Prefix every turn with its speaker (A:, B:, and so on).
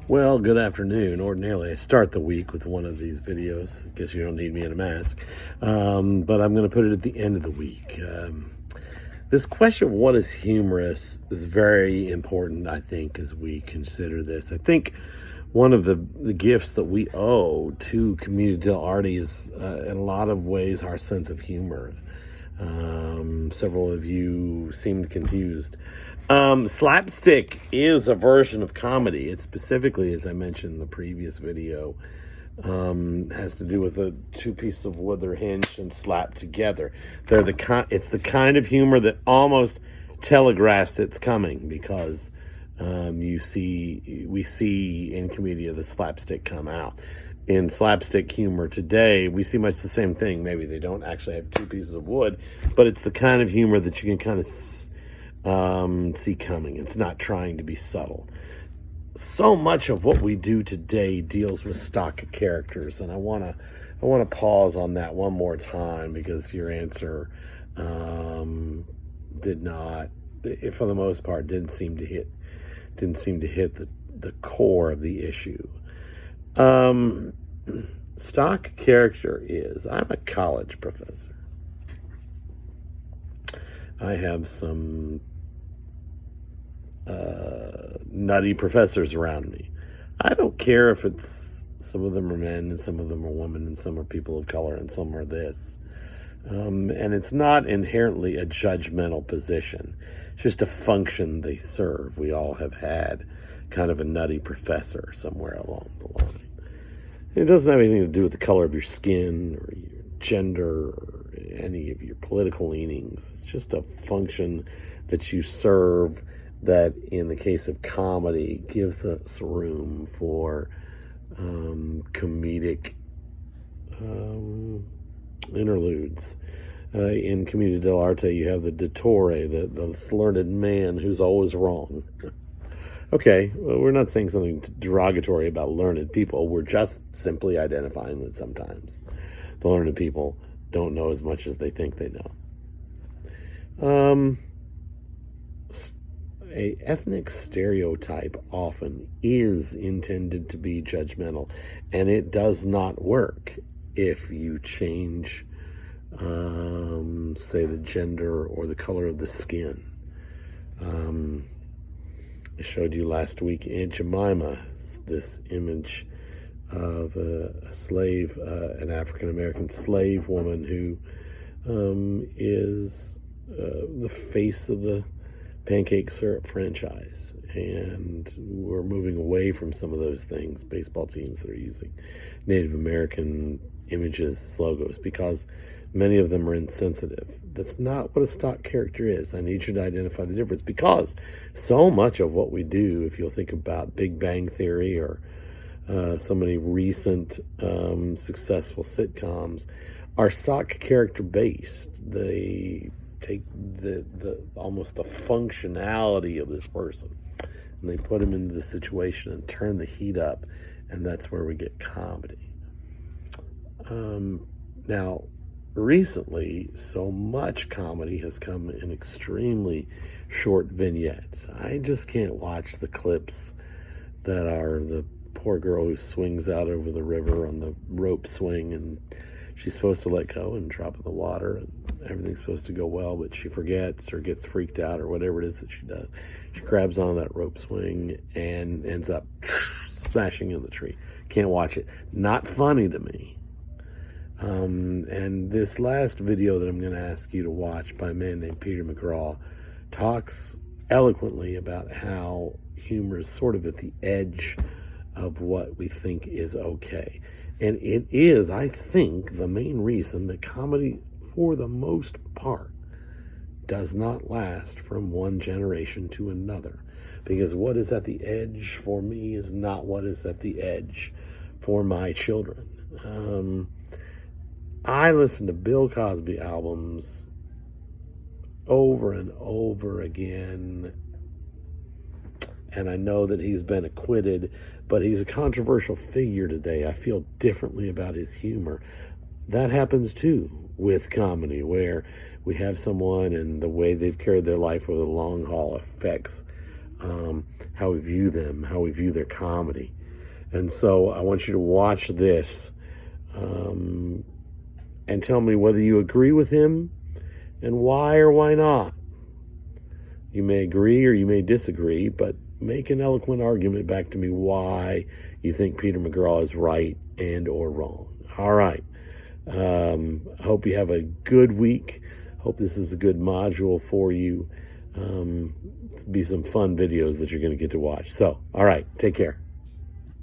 A: Well, good afternoon. Ordinarily, I start the week with one of these videos. I guess you don't need me in a mask. But I'm going to put it at the end of the week. This question of what is humorous is very important, I think, as we consider this. I think one of the gifts that we owe to Community dell'Arte is, in a lot of ways, our sense of humor. Several of you seemed confused. Slapstick is a version of comedy. It specifically, as I mentioned in the previous video, has to do with the two pieces of wood that are hinged and slapped together. It's the kind of humor that almost telegraphs it's coming, because we see in Commedia the slapstick come out. In slapstick humor today, we see much the same thing. Maybe they don't actually have two pieces of wood, but it's the kind of humor that you can kind of see coming. It's not trying to be subtle. So much of what we do today deals with stock characters, and I want to pause on that one more time, because your answer did not, for the most part, didn't seem to hit the core of the issue. Stock character is, I'm a college professor. I have some nutty professors around me. I don't care if some of them are men and some of them are women and some are people of color and some are this. And it's not inherently a judgmental position. It's just a function they serve. We all have had kind of a nutty professor somewhere along the line. It doesn't have anything to do with the color of your skin or your gender or any of your political leanings. It's just a function that you serve that, in the case of comedy, gives us room for comedic interludes. In Commedia dell'Arte, you have the dottore, the learned man who's always wrong. Okay, well, we're not saying something derogatory about learned people. We're just simply identifying that sometimes the learned people don't know as much as they think they know. A ethnic stereotype often is intended to be judgmental, and it does not work if you change, say, the gender or the color of the skin. I showed you last week Aunt Jemima, this image of a slave, an African-American slave woman who is the face of the pancake syrup franchise. And we're moving away from some of those things, baseball teams that are using Native American images as logos, because many of them are insensitive. That's not what a stock character is. I need you to identify the difference, because so much of what we do, if you'll think about Big Bang Theory or so many recent successful sitcoms, are stock character based. They take the almost the functionality of this person and they put him into the situation and turn the heat up, and that's where we get comedy. Now, recently, so much comedy has come in extremely short vignettes. I just can't watch the clips that are the poor girl who swings out over the river on the rope swing, and she's supposed to let go and drop in the water, and everything's supposed to go well, but she forgets or gets freaked out or whatever it is that she does. She grabs on that rope swing and ends up smashing in the tree. Can't watch it. Not funny to me. And this last video that I'm going to ask you to watch, by a man named Peter McGraw, talks eloquently about how humor is sort of at the edge of what we think is okay. And it is, I think, the main reason that comedy, for the most part, does not last from one generation to another. Because what is at the edge for me is not what is at the edge for my children. I listen to Bill Cosby albums over and over again, and I know that he's been acquitted, but he's a controversial figure today. I feel differently about his humor. That happens too with comedy, where we have someone and the way they've carried their life over the long haul affects how we view them, how we view their comedy. And so I want you to watch this and tell me whether you agree with him and why or why not. You may agree or you may disagree, but make an eloquent argument back to me why you think Peter McGraw is right and or wrong. All right. I hope you have a good week. Hope this is a good module for you. Be some fun videos that you're going to get to watch. So, all right, take care.